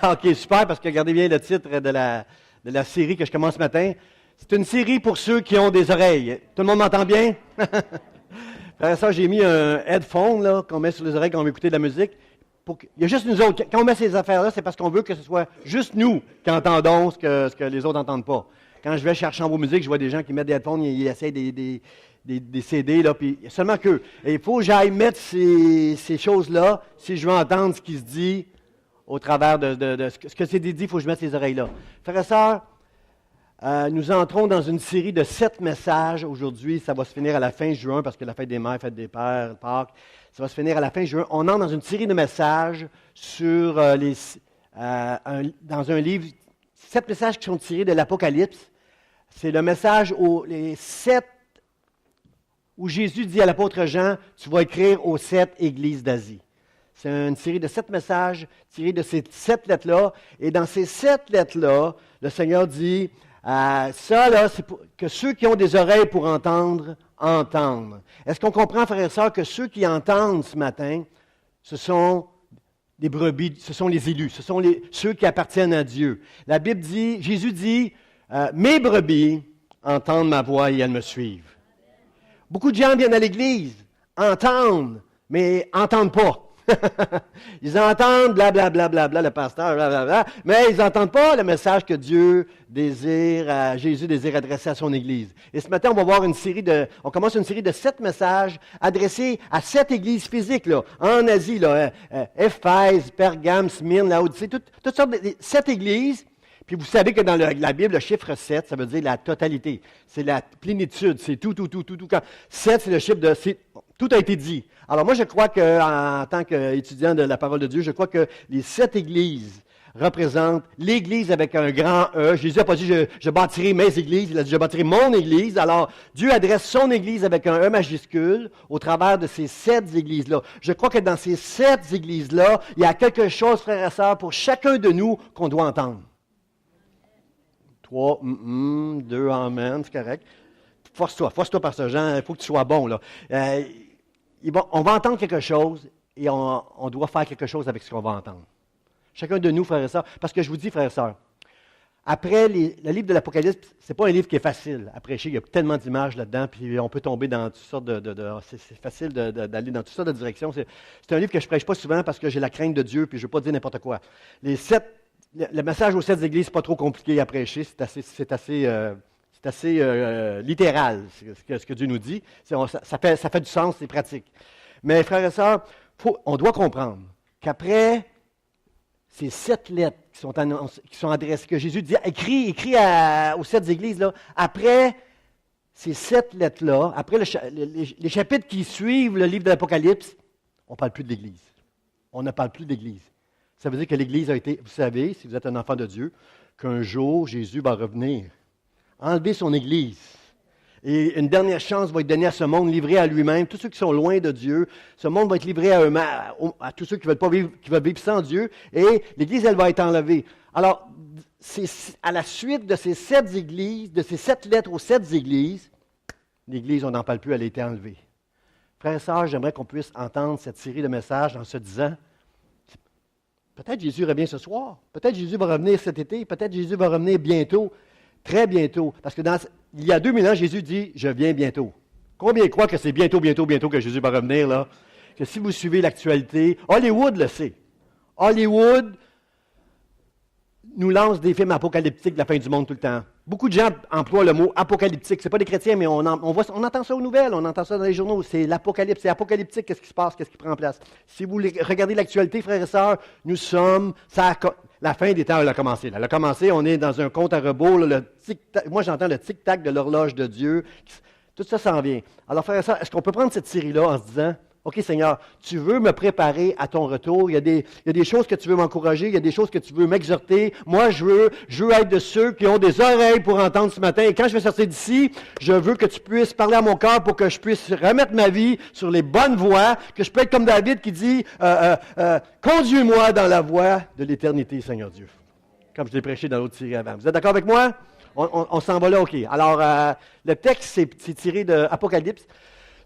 OK, super, parce que regardez bien le titre de la série que je commence ce matin. C'est une série pour ceux qui ont des oreilles. Tout le monde m'entend bien? Frère et sœur, j'ai mis un headphone là, qu'on met sur les oreilles quand on veut écouter de la musique. Il y a juste nous autres. Quand on met ces affaires-là, c'est parce qu'on veut que ce soit juste nous qui entendons ce que les autres n'entendent pas. Quand je vais chercher en vos musiques, je vois des gens qui mettent des headphones, ils essayent des CD, là, puis seulement qu'eux. Et il faut que j'aille mettre ces choses-là si je veux entendre ce qui se dit au travers de ce que c'est dit. Il faut que je mette ces oreilles-là. Frères et sœurs, nous entrons dans une série de 7 messages aujourd'hui. Ça va se finir à la fin juin parce que la fête des mères, fête des pères, Pâques. Ça va se finir à la fin juin. On entre dans une série de messages sur dans un livre, 7 messages qui sont tirés de l'Apocalypse. C'est le message les 7 où Jésus dit à l'apôtre Jean, tu vas écrire aux 7 églises d'Asie. C'est une série de 7 messages tirés de ces 7 lettres-là. Et dans ces 7 lettres-là, le Seigneur dit, ça, là, c'est pour que ceux qui ont des oreilles pour entendre, entendent. Est-ce qu'on comprend, frères et sœurs, que ceux qui entendent ce matin, ce sont des brebis, ce sont les élus, ce sont ceux qui appartiennent à Dieu. La Bible dit, Jésus dit, mes brebis entendent ma voix et elles me suivent. Beaucoup de gens viennent à l'Église, entendent, mais n'entendent pas. Ils entendent blablabla, le pasteur, blablabla, mais ils n'entendent pas le message que Dieu désire, Jésus désire adresser à son Église. Et ce matin, on va voir on commence une série de 7 messages adressés à 7 églises physiques, là, en Asie, là, Éphèse, Pergame, Smyrne, Laodicée, toutes sortes de 7 églises. Puis vous savez que dans la Bible, le chiffre 7, ça veut dire la totalité. C'est la plénitude, c'est tout. 7, c'est le chiffre de... Tout a été dit. Alors moi, je crois qu'en tant qu'étudiant de la parole de Dieu, je crois que les 7 églises représentent l'Église avec un grand E. Jésus n'a pas dit je bâtirai mes églises, il a dit je bâtirai mon Église. Alors Dieu adresse son Église avec un E majuscule au travers de ces 7 églises-là. Je crois que dans ces 7 églises-là, il y a quelque chose, frères et sœurs, pour chacun de nous qu'on doit entendre. 3, 2, amen, c'est correct. Force-toi par ce genre, il faut que tu sois bon, là. On va entendre quelque chose et on doit faire quelque chose avec ce qu'on va entendre. Chacun de nous, frères et sœurs, parce que je vous dis, frères et sœurs, après le livre de l'Apocalypse, ce n'est pas un livre qui est facile à prêcher, il y a tellement d'images là-dedans, puis on peut tomber dans toutes sortes c'est facile d'aller dans toutes sortes de directions. C'est un livre que je ne prêche pas souvent parce que j'ai la crainte de Dieu, puis je ne veux pas dire n'importe quoi. Le message aux 7 églises, ce n'est pas trop compliqué à prêcher, c'est assez littéral, ce que Dieu nous dit. Ça fait du sens, c'est pratique. Mais frères et sœurs, on doit comprendre qu'après ces 7 lettres qui sont adressées, que Jésus dit, écris aux 7 églises, là, après ces 7 lettres-là, après les chapitres qui suivent le livre de l'Apocalypse, on ne parle plus de l'Église. On ne parle plus de l'Église. Ça veut dire que l'Église a été, vous savez, si vous êtes un enfant de Dieu, qu'un jour, Jésus va revenir, enlever son Église. Et une dernière chance va être donnée à ce monde, livré à lui-même. Tous ceux qui sont loin de Dieu, ce monde va être livré à eux-mêmes, à tous ceux qui veulent vivre sans Dieu. Et l'Église, elle va être enlevée. Alors, c'est à la suite de ces 7 églises, de ces 7 lettres aux 7 églises, l'Église, on n'en parle plus, elle a été enlevée. Frères et sœurs, j'aimerais qu'on puisse entendre cette série de messages en se disant, peut-être Jésus revient ce soir, peut-être Jésus va revenir cet été, peut-être Jésus va revenir bientôt. Très bientôt. Parce que il y a 2000 ans, Jésus dit « Je viens bientôt ». Combien croient que c'est bientôt que Jésus va revenir, là? Que si vous suivez l'actualité, Hollywood le sait. Hollywood nous lance des films apocalyptiques de la fin du monde tout le temps. Beaucoup de gens emploient le mot apocalyptique. Ce n'est pas des chrétiens, mais on entend ça aux nouvelles, on entend ça dans les journaux. C'est l'apocalypse, c'est apocalyptique. Qu'est-ce qui se passe, qu'est-ce qui prend place? Si vous regardez l'actualité, frères et sœurs, la fin des temps, elle a commencé. Elle a commencé, on est dans un compte à rebours. Moi, j'entends le tic-tac de l'horloge de Dieu. Tout ça s'en vient. Alors, frères et sœurs, est-ce qu'on peut prendre cette série-là en se disant, OK, Seigneur, tu veux me préparer à ton retour. Il y a des choses que tu veux m'encourager. Il y a des choses que tu veux m'exhorter. Moi, je veux être de ceux qui ont des oreilles pour entendre ce matin. Et quand je vais sortir d'ici, je veux que tu puisses parler à mon cœur pour que je puisse remettre ma vie sur les bonnes voies, que je puisse être comme David qui dit, conduis-moi dans la voie de l'éternité, Seigneur Dieu. Comme je l'ai prêché dans l'autre série avant. Vous êtes d'accord avec moi? On s'en va là, OK. Alors, le texte, c'est tiré de Apocalypse.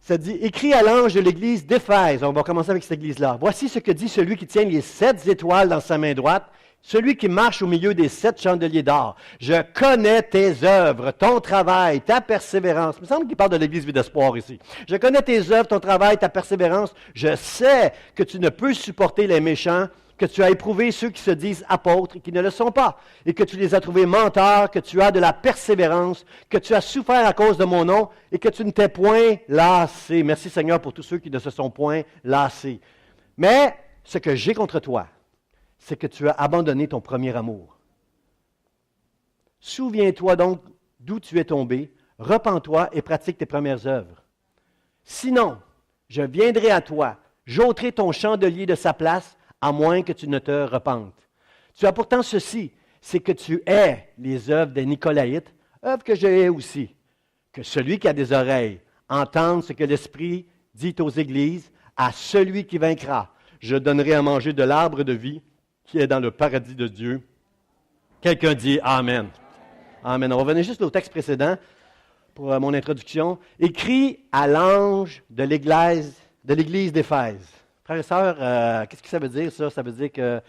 Ça dit, écrit à l'ange de l'église d'Éphèse. On va commencer avec cette église-là. Voici ce que dit celui qui tient les 7 étoiles dans sa main droite, celui qui marche au milieu des 7 chandeliers d'or. Je connais tes œuvres, ton travail, ta persévérance. Il me semble qu'il parle de l'Église Vie d'Espoir ici. Je connais tes œuvres, ton travail, ta persévérance. Je sais que tu ne peux supporter les méchants, que tu as éprouvé ceux qui se disent apôtres et qui ne le sont pas, et que tu les as trouvés menteurs, que tu as de la persévérance, que tu as souffert à cause de mon nom et que tu ne t'es point lassé. Merci Seigneur pour tous ceux qui ne se sont point lassés. Mais ce que j'ai contre toi, c'est que tu as abandonné ton premier amour. Souviens-toi donc d'où tu es tombé, repens-toi et pratique tes premières œuvres. Sinon, je viendrai à toi, j'ôterai ton chandelier de sa place, à moins que tu ne te repentes. Tu as pourtant ceci, c'est que tu hais les œuvres des Nicolaïtes, œuvres que je hais aussi. Que celui qui a des oreilles entende ce que l'Esprit dit aux églises, à celui qui vaincra, je donnerai à manger de l'arbre de vie qui est dans le paradis de Dieu. Quelqu'un dit Amen. Amen. On va revenir juste au texte précédent pour mon introduction. Écrit à l'ange de l'Église d'Éphèse. Frères et sœurs, qu'est-ce que ça veut dire, ça? Ça veut dire que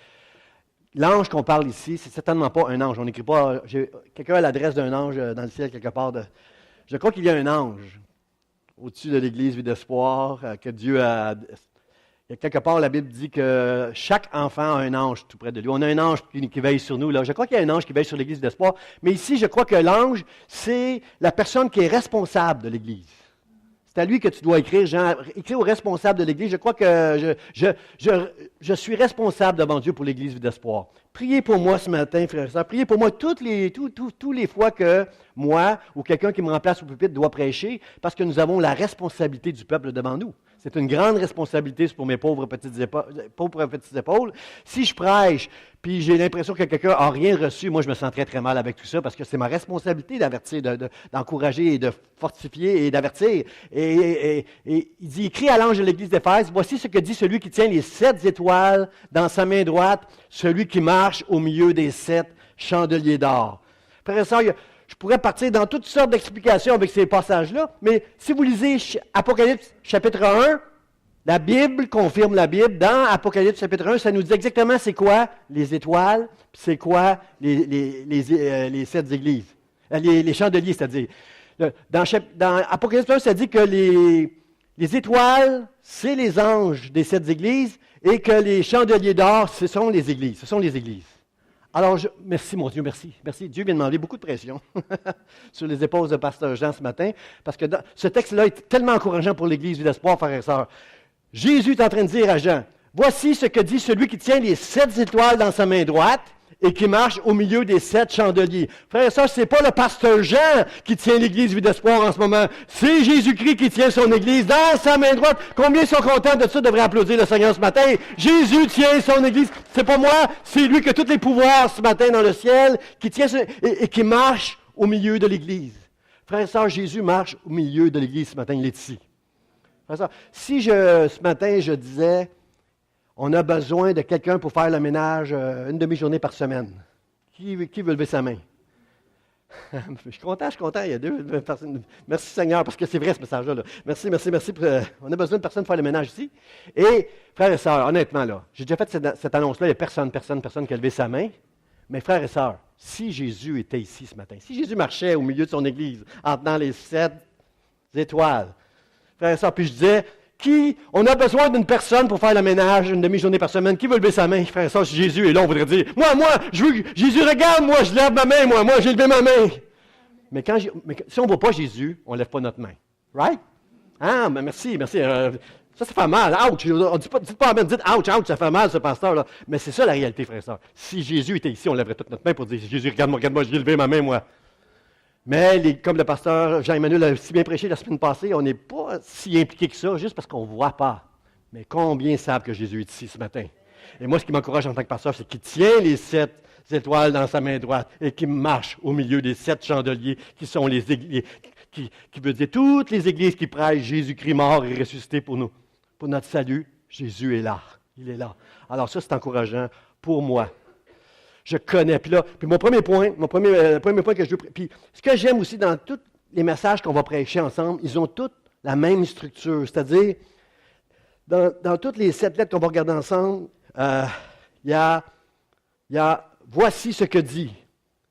l'ange qu'on parle ici, c'est certainement pas un ange. On n'écrit pas, quelqu'un a l'adresse d'un ange dans le ciel quelque part. Je crois qu'il y a un ange au-dessus de l'Église Vie d'Espoir, que Dieu a... Il y a quelque part, la Bible dit que chaque enfant a un ange tout près de lui. On a un ange qui veille sur nous. Là. Je crois qu'il y a un ange qui veille sur l'Église d'Espoir. Mais ici, je crois que l'ange, c'est la personne qui est responsable de l'Église. C'est à lui que tu dois écrire, Jean. Écris au responsable de l'Église. Je crois que je suis responsable devant Dieu pour l'Église d'Espoir. Priez pour moi ce matin, frères et sœurs. Priez pour moi toutes les fois que moi ou quelqu'un qui me remplace au pupitre doit prêcher, parce que nous avons la responsabilité du peuple devant nous. C'est une grande responsabilité pour mes pauvres petites épaules. Si je prêche, puis j'ai l'impression que quelqu'un n'a rien reçu, moi je me sens très très mal avec tout ça, parce que c'est ma responsabilité d'avertir, d'encourager et de fortifier et d'avertir. Et il dit, écrit à l'ange de l'Église d'Éphèse, voici ce que dit celui qui tient les 7 étoiles dans sa main droite, celui qui marche au milieu des 7 chandeliers d'or. Frères et sœurs, je pourrais partir dans toutes sortes d'explications avec ces passages-là, mais si vous lisez Apocalypse chapitre 1, la Bible confirme la Bible. Dans Apocalypse chapitre 1, ça nous dit exactement c'est quoi les étoiles, puis c'est quoi les 7 églises, les chandeliers, c'est-à-dire. Dans Apocalypse 1, ça dit que les étoiles, c'est les anges des 7 églises, et que les chandeliers d'or, ce sont les églises. Alors, merci mon Dieu, merci. Dieu vient de m'enlever beaucoup de pression sur les épaules de Pasteur Jean ce matin, parce que ce texte-là est tellement encourageant pour l'Église Vie d'Espoir, frères et sœurs. Jésus est en train de dire à Jean, voici ce que dit celui qui tient les 7 étoiles dans sa main droite et qui marche au milieu des 7 chandeliers. Frères et sœurs, ce n'est pas le Pasteur Jean qui tient l'Église Vie d'Espoir en ce moment. C'est Jésus-Christ qui tient son Église dans sa main droite. Combien sont contents de ça, devraient applaudir le Seigneur ce matin? Jésus tient son Église. C'est pas moi, c'est lui qui a tous les pouvoirs ce matin dans le ciel, qui tient et qui marche au milieu de l'Église. Frères et sœurs, Jésus marche au milieu de l'Église ce matin, il est ici. Frères et sœurs, si ce matin je disais, on a besoin de quelqu'un pour faire le ménage une demi-journée par semaine. Qui veut lever sa main? Je suis content. Il y a 2 personnes. Merci Seigneur, parce que c'est vrai ce message-là. Là. Merci. On a besoin de personne pour faire le ménage ici. Et, frères et sœurs, honnêtement, là, j'ai déjà fait cette annonce-là, il n'y a personne qui a levé sa main. Mais frères et sœurs, si Jésus était ici ce matin, si Jésus marchait au milieu de son Église, en tenant les 7 étoiles, frères et sœurs, puis je disais, on a besoin d'une personne pour faire le ménage une demi-journée par semaine. Qui veut lever sa main? Frère et sœur, si Jésus est là, on voudrait dire, moi, je veux que Jésus regarde, moi, je lève ma main, moi, j'ai levé ma main. Mais si on ne voit pas Jésus, on ne lève pas notre main. Right? Ah, mais merci. Ça fait mal. Ouch! On dit pas amen, dites ouch, ça fait mal, ce pasteur-là. Mais c'est ça la réalité, frère et sœur. Si Jésus était ici, on lèverait toute notre main pour dire, Jésus, regarde-moi, j'ai levé ma main, moi. Mais comme le pasteur Jean-Emmanuel a si bien prêché la semaine passée, on n'est pas si impliqué que ça, juste parce qu'on ne voit pas. Mais combien savent que Jésus est ici ce matin? Et moi, ce qui m'encourage en tant que pasteur, c'est qu'il tient les 7 étoiles dans sa main droite et qu'il marche au milieu des 7 chandeliers qui sont les églises, qui veut dire toutes les églises qui prêchent Jésus-Christ mort et ressuscité pour nous. Pour notre salut, Jésus est là. Il est là. Alors ça, c'est encourageant pour moi. Je connais. Puis mon premier point que je veux... Puis ce que j'aime aussi dans tous les messages qu'on va prêcher ensemble, ils ont tous la même structure. C'est-à-dire, dans toutes les 7 lettres qu'on va regarder ensemble, il y a voici ce que dit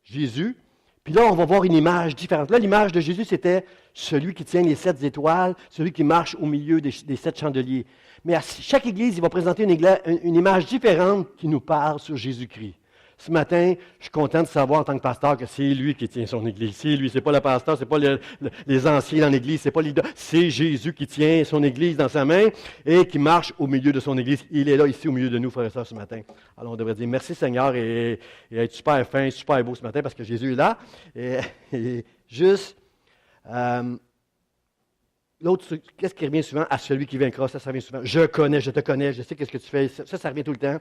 Jésus. Puis là, on va voir une image différente. Là, l'image de Jésus, c'était celui qui tient les 7 étoiles, celui qui marche au milieu des 7 chandeliers. Mais à chaque église, il va présenter une image différente qui nous parle sur Jésus-Christ. Ce matin, je suis content de savoir en tant que pasteur que c'est lui qui tient son église. C'est lui, c'est pas le pasteur, c'est pas les anciens dans l'église, c'est pas les c'est Jésus qui tient son église dans sa main et qui marche au milieu de son église. Il est là, ici, au milieu de nous, frères et sœurs, ce matin. Alors, on devrait dire merci Seigneur et être super fin, super beau ce matin parce que Jésus est là. Et juste, l'autre, qu'est-ce qui revient souvent? À celui qui vaincra, ça revient souvent. Je te connais, je sais qu'est-ce que tu fais. Ça revient tout le temps.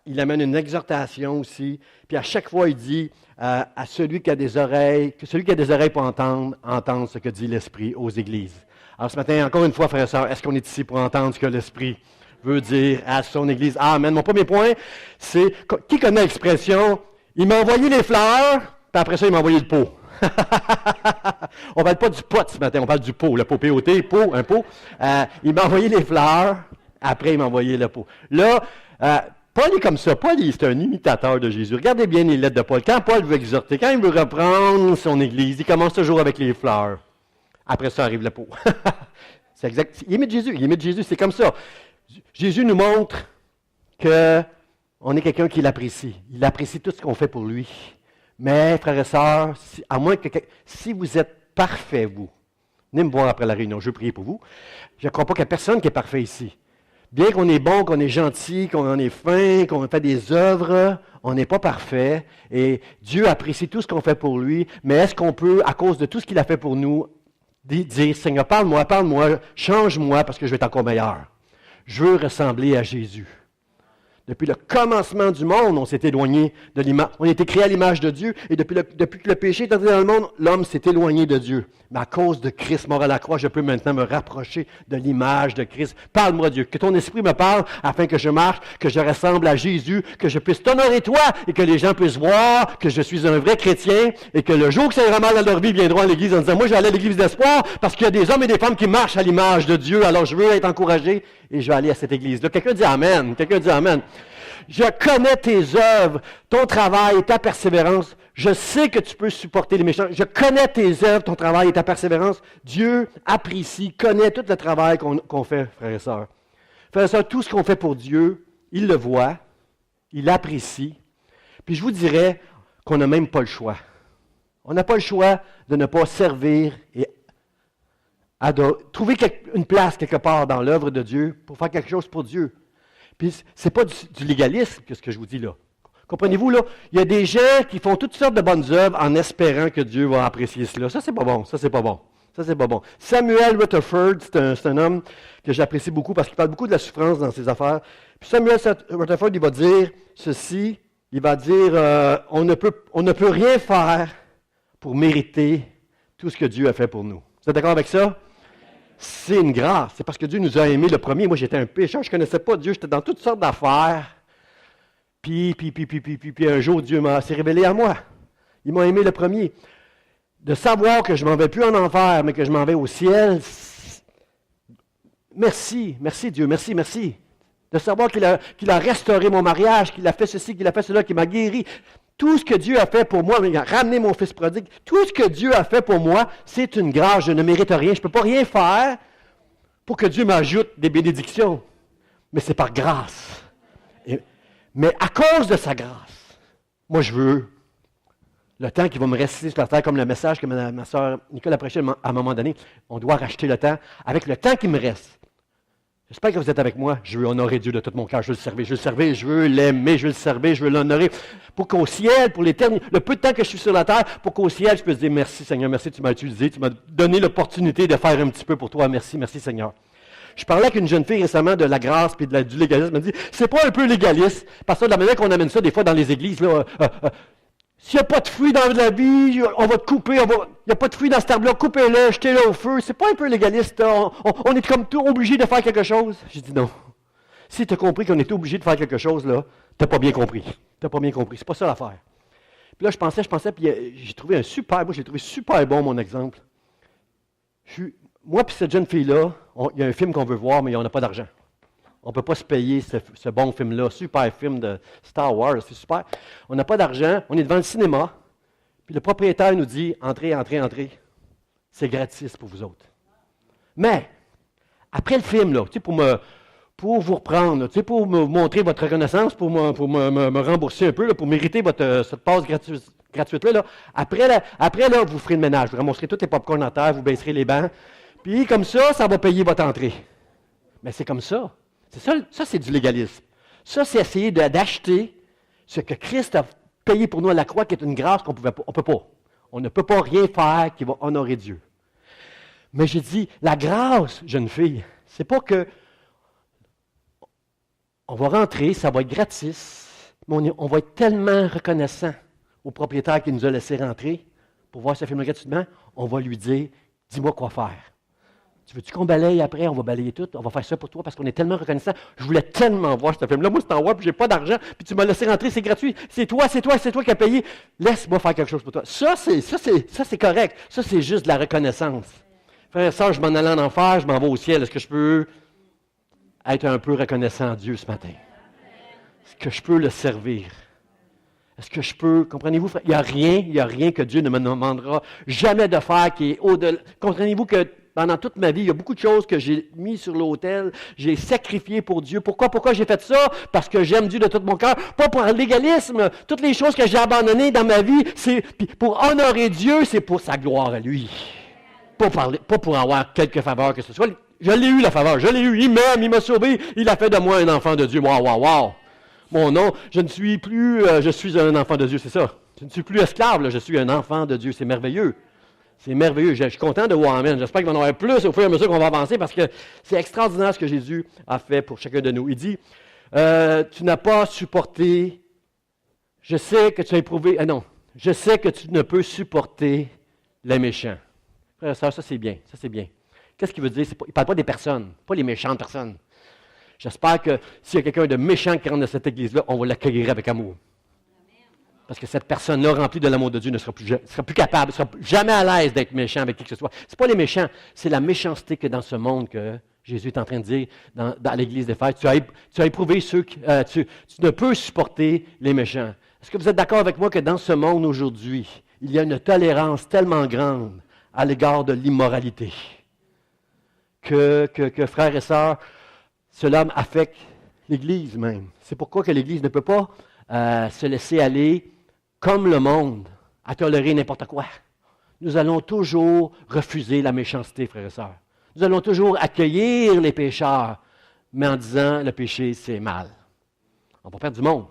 Il amène une exhortation aussi. Puis à chaque fois, il dit à celui qui a des oreilles, que celui qui a des oreilles pour entendre ce que dit l'Esprit aux églises. Alors ce matin, encore une fois, frères et sœurs, est-ce qu'on est ici pour entendre ce que l'Esprit veut dire à son église? Amen. Mon premier point, c'est, qui connaît l'expression, il m'a envoyé les fleurs, puis après ça, il m'a envoyé le pot. On ne parle pas du pot ce matin, on parle du pot, le pot P-O-T, pot, un pot. Il m'a envoyé les fleurs, après il m'a envoyé le pot. Là, Paul est comme ça. Paul, c'est un imitateur de Jésus. Regardez bien les lettres de Paul. Quand Paul veut exhorter, quand il veut reprendre son église, il commence toujours avec les fleurs. Après ça arrive le pot. C'est exact. Il imite Jésus, c'est comme ça. Jésus nous montre qu'on est quelqu'un qui l'apprécie. Il apprécie tout ce qu'on fait pour lui. Mais, frères et sœurs, à moins que si vous êtes parfaits, vous, venez me voir après la réunion, je veux prier pour vous. Je ne crois pas qu'il y a personne qui est parfait ici. Bien qu'on est bon, qu'on est gentil, qu'on est fin, qu'on fait des œuvres, on n'est pas parfait. Et Dieu apprécie tout ce qu'on fait pour lui. Mais est-ce qu'on peut, à cause de tout ce qu'il a fait pour nous, dire, Seigneur, parle-moi, change-moi parce que je vais être encore meilleur. Je veux ressembler à Jésus. Depuis le commencement du monde, on s'est éloigné de l'image. On a été créé à l'image de Dieu. Et depuis que le péché est entré dans le monde, l'homme s'est éloigné de Dieu. Mais à cause de Christ mort à la croix, je peux maintenant me rapprocher de l'image de Christ. Parle-moi, Dieu. Que ton esprit me parle afin que je marche, que je ressemble à Jésus, que je puisse t'honorer toi et que les gens puissent voir que je suis un vrai chrétien et que le jour que ça ira mal dans leur vie, ils viendront à l'église en disant, moi, je vais aller à l'église d'espoir parce qu'il y a des hommes et des femmes qui marchent à l'image de Dieu. Alors, je veux être encouragé et je vais aller à cette église-là. Quelqu'un dit Amen. Quelqu'un dit Amen. Je connais tes œuvres, ton travail, ta persévérance. Je sais que tu peux supporter les méchants. Je connais tes œuvres, ton travail et ta persévérance. Dieu apprécie, connaît tout le travail qu'on fait, frères et sœurs. Frères et sœurs, tout ce qu'on fait pour Dieu, il le voit, il l'apprécie. Puis je vous dirais qu'on n'a même pas le choix. On n'a pas le choix de ne pas servir et trouver une place quelque part dans l'œuvre de Dieu pour faire quelque chose pour Dieu. Puis, ce n'est pas du légalisme, ce que je vous dis là. Comprenez-vous, là? Il y a des gens qui font toutes sortes de bonnes œuvres en espérant que Dieu va apprécier cela. Ça, c'est pas bon. Ça, c'est pas bon. Ça, c'est pas bon. Samuel Rutherford, c'est un homme que j'apprécie beaucoup parce qu'il parle beaucoup de la souffrance dans ses affaires. Puis Samuel Rutherford, il va dire ceci. Il va dire, on ne peut rien faire pour mériter tout ce que Dieu a fait pour nous. Vous êtes d'accord avec ça? C'est une grâce. C'est parce que Dieu nous a aimés le premier. Moi, j'étais un pécheur, je ne connaissais pas Dieu, j'étais dans toutes sortes d'affaires. Puis un jour, Dieu s'est révélé à moi. Il m'a aimé le premier. De savoir que je ne m'en vais plus en enfer, mais que je m'en vais au ciel. Merci Dieu, merci. De savoir qu'il a restauré mon mariage, qu'il a fait ceci, qu'il a fait cela, qu'il m'a guéri. Tout ce que Dieu a fait pour moi, il a ramené mon fils prodigue, tout ce que Dieu a fait pour moi, c'est une grâce, je ne mérite rien. Je ne peux pas rien faire pour que Dieu m'ajoute des bénédictions. Mais c'est par grâce. Mais à cause de sa grâce, moi je veux le temps qui va me rester sur la terre, comme le message que ma soeur Nicole a prêché à un moment donné, on doit racheter le temps avec le temps qui me reste. J'espère que vous êtes avec moi. Je veux honorer Dieu de tout mon cœur. Je veux le servir, je veux l'aimer, je veux le servir, je veux l'honorer. Pour qu'au ciel, pour l'éternité, le peu de temps que je suis sur la terre, pour qu'au ciel, je puisse dire merci Seigneur, merci, tu m'as utilisé, tu m'as donné l'opportunité de faire un petit peu pour toi. Merci Seigneur. Je parlais avec une jeune fille récemment de la grâce et du légalisme. Elle m'a dit, c'est pas un peu légaliste, parce que de la manière qu'on amène ça des fois dans les églises, là, s'il n'y a pas de fruits dans la vie, on va te couper. Il n'y a pas de fruits dans cet arbre-là, coupez-le, jetez-le au feu. C'est pas un peu légaliste. On est comme tout obligé de faire quelque chose. J'ai dit non. Si tu as compris qu'on était obligé de faire quelque chose, là, tu n'as pas bien compris. Tu n'as pas bien compris. C'est pas ça l'affaire. Puis là, je pensais, puis j'ai trouvé super bon mon exemple. Moi puis cette jeune fille-là, il y a un film qu'on veut voir, mais on n'a pas d'argent. On ne peut pas se payer ce bon film-là, super film de Star Wars, c'est super. On n'a pas d'argent, on est devant le cinéma, puis le propriétaire nous dit, entrez, entrez, entrez. C'est gratis pour vous autres. Mais, après le film, là, pour vous reprendre, là, pour me montrer votre reconnaissance, pour me rembourser un peu, là, pour mériter cette passe gratuite-là, là, après, là, vous ferez le ménage. Vous ramasserez tous les popcorn en terre, vous baisserez les bancs. Puis comme ça va payer votre entrée. Mais c'est comme ça. Ça, c'est du légalisme. Ça, c'est essayer d'acheter ce que Christ a payé pour nous à la croix, qui est une grâce qu'on ne peut pas. On ne peut pas rien faire qui va honorer Dieu. Mais j'ai dit, la grâce, jeune fille, c'est pas que on va rentrer, ça va être gratis, mais on va être tellement reconnaissant au propriétaire qui nous a laissé rentrer pour voir ce film gratuitement, on va lui dire, dis-moi quoi faire. Tu veux-tu qu'on balaye après? On va balayer tout. On va faire ça pour toi parce qu'on est tellement reconnaissant. Je voulais tellement voir ce film-là. Moi, c'est en web, puis j'ai pas d'argent, puis tu m'as laissé rentrer, c'est gratuit. C'est toi qui as payé. Laisse-moi faire quelque chose pour toi. Ça, c'est correct. Ça, c'est juste de la reconnaissance. Frère et sœur, je m'en allais en enfer, je m'en vais au ciel. Est-ce que je peux être un peu reconnaissant à Dieu ce matin? Est-ce que je peux le servir? Est-ce que je peux, comprenez-vous, frère? Il n'y a rien que Dieu ne me demandera jamais de faire qui est au-delà. Comprenez-vous que pendant toute ma vie, il y a beaucoup de choses que j'ai mis sur l'autel, j'ai sacrifié pour Dieu. Pourquoi j'ai fait ça? Parce que j'aime Dieu de tout mon cœur. Pas pour le légalisme. Toutes les choses que j'ai abandonnées dans ma vie, c'est pour honorer Dieu, c'est pour sa gloire à lui. Pas pour avoir quelque faveur que ce soit. Je l'ai eu, la faveur. Je l'ai eu. Il m'aime, il m'a sauvé. Il a fait de moi un enfant de Dieu. Wow. Mon nom, je ne suis plus, je suis un enfant de Dieu, c'est ça. Je ne suis plus esclave, là, je suis un enfant de Dieu. C'est merveilleux. C'est merveilleux. Je suis content de voir Amen. J'espère qu'il va y en avoir plus au fur et à mesure qu'on va avancer parce que c'est extraordinaire ce que Jésus a fait pour chacun de nous. Il dit, tu n'as pas supporté, je sais que tu as éprouvé, je sais que tu ne peux supporter les méchants. Frère et sœur, ça c'est bien, Qu'est-ce qu'il veut dire? Il ne parle pas des personnes, pas les méchantes personnes. J'espère que s'il y a quelqu'un de méchant qui rentre dans cette église-là, on va l'accueillir avec amour. Parce que cette personne-là, remplie de l'amour de Dieu, ne sera plus capable, ne sera jamais à l'aise d'être méchant avec qui que ce soit. Ce n'est pas les méchants, c'est la méchanceté que dans ce monde que Jésus est en train de dire dans l'église d'Éphèse. Tu as éprouvé ceux qui... tu ne peux supporter les méchants. Est-ce que vous êtes d'accord avec moi que dans ce monde aujourd'hui, il y a une tolérance tellement grande à l'égard de l'immoralité que frères et sœurs, cela affecte l'Église même. C'est pourquoi que l'Église ne peut pas se laisser aller comme le monde à tolérer n'importe quoi. Nous allons toujours refuser la méchanceté, frères et sœurs. Nous allons toujours accueillir les pécheurs, mais en disant le péché, c'est mal. On va perdre du monde.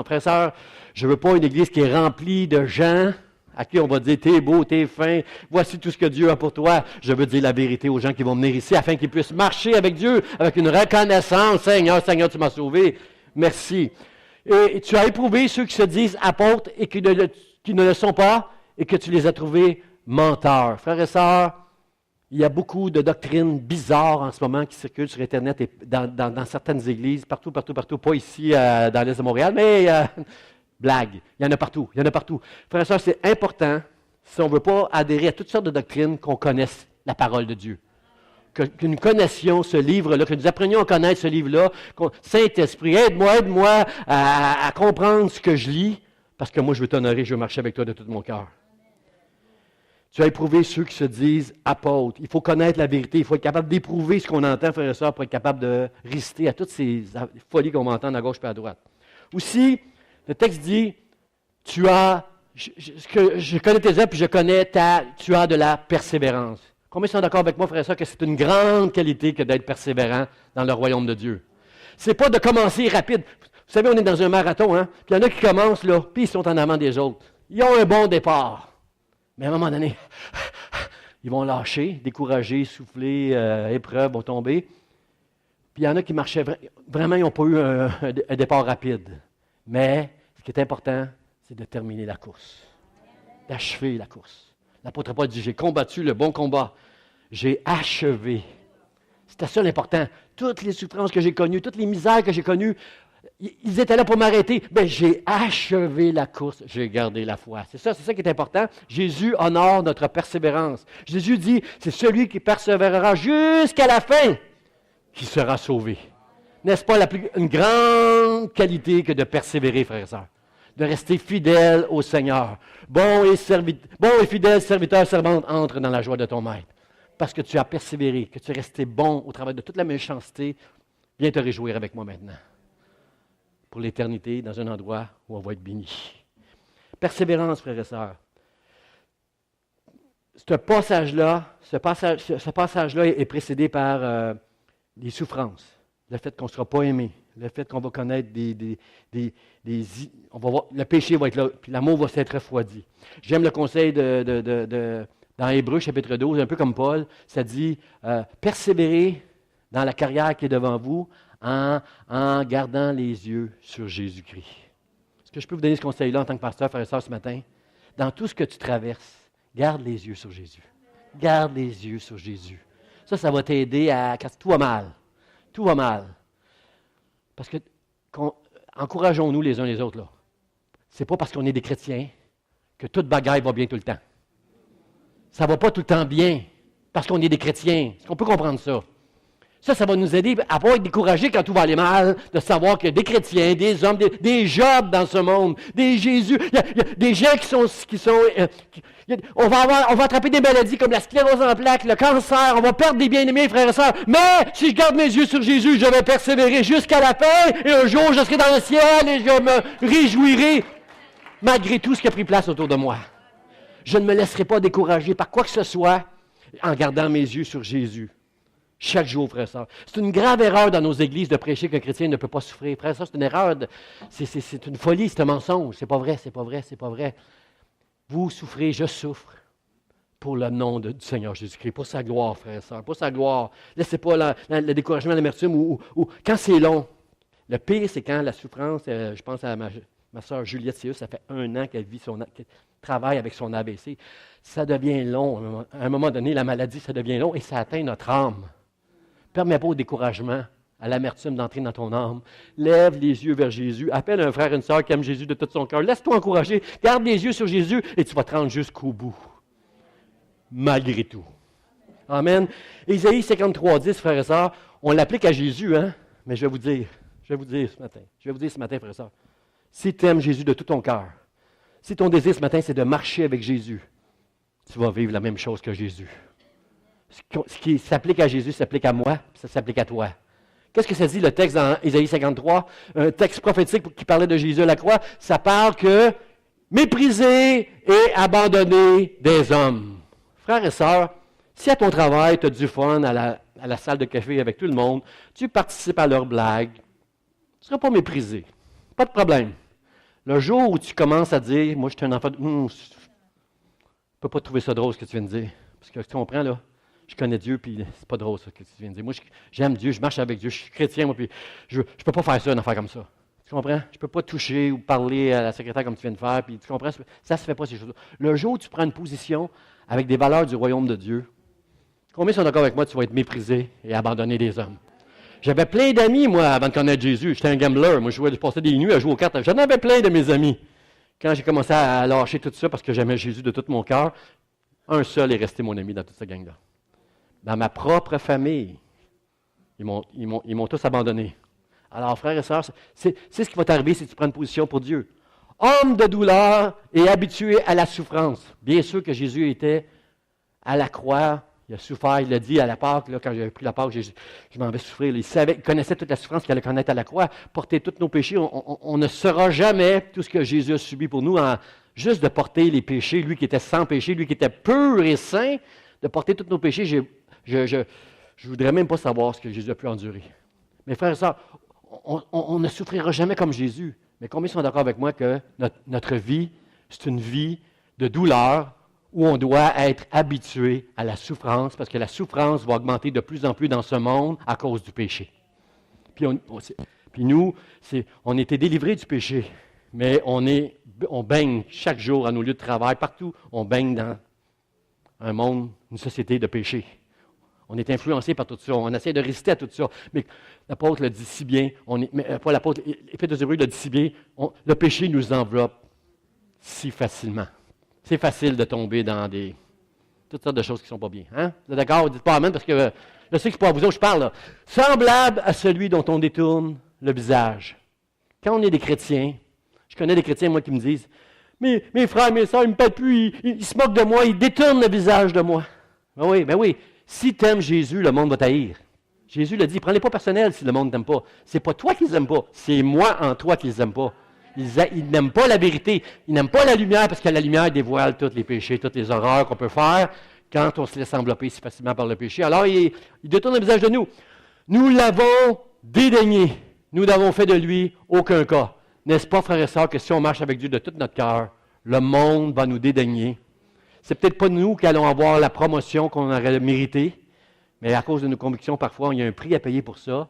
Frères et sœurs, je ne veux pas une Église qui est remplie de gens à qui on va dire, t'es beau, t'es fin, voici tout ce que Dieu a pour toi. Je veux dire la vérité aux gens qui vont venir ici afin qu'ils puissent marcher avec Dieu, avec une reconnaissance. Seigneur, tu m'as sauvé. Merci. Et tu as éprouvé ceux qui se disent apôtres et qui ne le sont pas et que tu les as trouvés menteurs. Frères et sœurs, il y a beaucoup de doctrines bizarres en ce moment qui circulent sur Internet et dans certaines églises, partout, pas ici dans l'Est de Montréal, mais... blague. Il y en a partout. Frères et sœurs, c'est important, si on ne veut pas adhérer à toutes sortes de doctrines, qu'on connaisse la parole de Dieu. Que nous connaissions ce livre-là, que nous apprenions à connaître ce livre-là. Saint-Esprit, aide-moi à comprendre ce que je lis, parce que moi, je veux t'honorer, je veux marcher avec toi de tout mon cœur. Tu as éprouvé ceux qui se disent apôtres. Il faut connaître la vérité. Il faut être capable d'éprouver ce qu'on entend, frères et sœurs, pour être capable de résister à toutes ces folies qu'on va entendre à gauche et à droite. Aussi, le texte dit, je connais tes œuvres, puis je connais tu as de la persévérance. Combien sont d'accord avec moi, frère et sœur, que c'est une grande qualité que d'être persévérant dans le royaume de Dieu? C'est pas de commencer rapide. Vous savez, on est dans un marathon, hein? Puis il y en a qui commencent, là, puis ils sont en avant des autres. Ils ont un bon départ. Mais à un moment donné, ils vont lâcher, décourager, souffler, épreuves vont tomber. Puis il y en a qui marchaient vraiment, ils n'ont pas eu un départ rapide. Mais ce qui est important, c'est de terminer la course, d'achever la course. L'apôtre Paul dit, j'ai combattu le bon combat, j'ai achevé. C'était ça l'important. Toutes les souffrances que j'ai connues, toutes les misères que j'ai connues, ils étaient là pour m'arrêter. Mais j'ai achevé la course, j'ai gardé la foi. C'est ça qui est important. Jésus honore notre persévérance. Jésus dit, c'est celui qui persévérera jusqu'à la fin qui sera sauvé. N'est-ce pas une grande qualité que de persévérer, frères et sœurs? De rester fidèle au Seigneur. Bon et fidèle serviteur, servante, entre dans la joie de ton maître. Parce que tu as persévéré, que tu es resté bon au travers de toute la méchanceté, viens te réjouir avec moi maintenant. Pour l'éternité, dans un endroit où on va être béni. Persévérance, frères et sœurs. Ce passage-là est précédé par des souffrances. Le fait qu'on ne sera pas aimé. Le fait qu'on va connaître on va voir, le péché va être là, puis l'amour va s'être refroidi. J'aime le conseil dans Hébreux, chapitre 12, un peu comme Paul, ça dit persévérez dans la carrière qui est devant vous en gardant les yeux sur Jésus-Christ. Est-ce que je peux vous donner ce conseil-là en tant que pasteur, frère et sœur, ce matin? Dans tout ce que tu traverses, garde les yeux sur Jésus. Garde les yeux sur Jésus. Ça va t'aider quand tout va mal. Tout va mal. Parce que, encourageons-nous les uns les autres, là. C'est pas parce qu'on est des chrétiens que toute bagaille va bien tout le temps. Ça ne va pas tout le temps bien parce qu'on est des chrétiens. Est-ce qu'on peut comprendre ça? Ça va nous aider à ne pas être découragés quand tout va aller mal, de savoir qu'il y a des chrétiens, des hommes, des Jobs dans ce monde, des Jésus. Il y a des gens on va attraper des maladies comme la sclérose en plaques, le cancer, on va perdre des bien-aimés, frères et sœurs. Mais si je garde mes yeux sur Jésus, je vais persévérer jusqu'à la fin, et un jour, je serai dans le ciel et je me réjouirai malgré tout ce qui a pris place autour de moi. Je ne me laisserai pas décourager par quoi que ce soit en gardant mes yeux sur Jésus. Chaque jour, frère et sœur. C'est une grave erreur dans nos églises de prêcher qu'un chrétien ne peut pas souffrir. Frère et sœur, c'est une erreur. C'est une folie, c'est un mensonge. C'est pas vrai, c'est pas vrai, c'est pas vrai. Vous souffrez, je souffre pour le nom du Seigneur Jésus-Christ, pour sa gloire, frère et sœur, pour sa gloire. Laissez pas le découragement, l'amertume ou quand c'est long. Le pire, c'est quand la souffrance, je pense à ma sœur Juliette Sius, ça fait 1 an qu'elle travaille avec son ABC. Ça devient long. À un moment donné, la maladie, ça devient long et ça atteint notre âme. Ne permets pas au découragement, à l'amertume d'entrer dans ton âme. Lève les yeux vers Jésus. Appelle un frère et une sœur qui aime Jésus de tout son cœur. Laisse-toi encourager. Garde les yeux sur Jésus et tu vas te rendre jusqu'au bout. Malgré tout. Amen. Ésaïe 53, 10, frères et sœurs, on l'applique à Jésus, hein? Mais je vais vous dire ce matin, frères et sœurs, si tu aimes Jésus de tout ton cœur, si ton désir ce matin, c'est de marcher avec Jésus, tu vas vivre la même chose que Jésus. Ce qui s'applique à Jésus s'applique à moi, puis ça s'applique à toi. Qu'est-ce que ça dit, le texte dans Ésaïe 53? Un texte prophétique qui parlait de Jésus à la croix. Ça parle que mépriser et abandonner des hommes. Frères et sœurs, si à ton travail, tu as du fun à la salle de café avec tout le monde, tu participes à leurs blagues, tu ne seras pas méprisé. Pas de problème. Le jour où tu commences à dire, moi je suis un enfant, je ne peux pas trouver ça drôle ce que tu viens de dire. Parce que tu comprends, là? Je connais Dieu, puis c'est pas drôle, ça, que tu viens de dire. Moi, j'aime Dieu, je marche avec Dieu, je suis chrétien, moi, puis je ne peux pas faire ça, une affaire comme ça. Tu comprends? Je ne peux pas toucher ou parler à la secrétaire comme tu viens de faire, puis tu comprends? Ça ne se fait pas, ces choses-là. Le jour où tu prends une position avec des valeurs du royaume de Dieu, combien sont d'accord avec moi, tu vas être méprisé et abandonné des hommes? J'avais plein d'amis, moi, avant de connaître Jésus. J'étais un gambler. Moi, je passais des nuits à jouer aux cartes. J'en avais plein de mes amis. Quand j'ai commencé à lâcher tout ça parce que j'aimais Jésus de tout mon cœur, un seul est resté mon ami dans toute cette gang-là. Dans ma propre famille, ils m'ont tous abandonné. Alors, frères et sœurs, c'est ce qui va t'arriver si tu prends une position pour Dieu. Homme de douleur et habitué à la souffrance. Bien sûr que Jésus était à la croix. Il a souffert, il l'a dit à la Pâque, là, quand j'avais pris la Pâque, je m'en vais souffrir. Il connaissait toute la souffrance qu'il allait connaître à la croix, porter tous nos péchés. On ne saura jamais tout ce que Jésus a subi pour nous, juste de porter les péchés, lui qui était sans péché, lui qui était pur et saint, de porter tous nos péchés. Je ne voudrais même pas savoir ce que Jésus a pu endurer. Mes frères et sœurs, on ne souffrira jamais comme Jésus. Mais combien sont d'accord avec moi que notre vie, c'est une vie de douleur, où on doit être habitué à la souffrance, parce que la souffrance va augmenter de plus en plus dans ce monde à cause du péché. Puis nous, on était délivrés du péché, mais on baigne chaque jour à nos lieux de travail, partout, on baigne dans un monde, une société de péché. On est influencé par tout ça, on essaie de résister à tout ça. Mais l'apôtre le dit si bien, pas l'apôtre, l'Épître aux Hébreux le dit si bien, le péché nous enveloppe si facilement. C'est facile de tomber dans toutes sortes de choses qui ne sont pas bien. Hein? Vous êtes d'accord? Dites pas amen parce que Je sais que c'est pas à vous autres que je parle, là. Semblable à celui dont on détourne le visage. Quand on est des chrétiens, je connais des chrétiens, moi, qui me disent, mes frères, mes sœurs, ils ne me parlent plus, ils se moquent de moi, ils détournent le visage de moi. Ben oui. Si tu aimes Jésus, le monde va t'haïr. Jésus l'a dit, prends-les pas personnels si le monde ne t'aime pas. C'est pas toi qui les aime pas, c'est moi en toi qui les aime pas. Ils n'aiment pas la vérité, ils n'aiment pas la lumière parce que la lumière dévoile tous les péchés, toutes les horreurs qu'on peut faire quand on se laisse envelopper si facilement par le péché. Alors, il détourne le visage de nous. Nous l'avons dédaigné. Nous n'avons fait de lui aucun cas. N'est-ce pas, frères et sœurs, que si on marche avec Dieu de tout notre cœur, le monde va nous dédaigner. C'est peut-être pas nous qui allons avoir la promotion qu'on aurait méritée, mais à cause de nos convictions, parfois, il y a un prix à payer pour ça.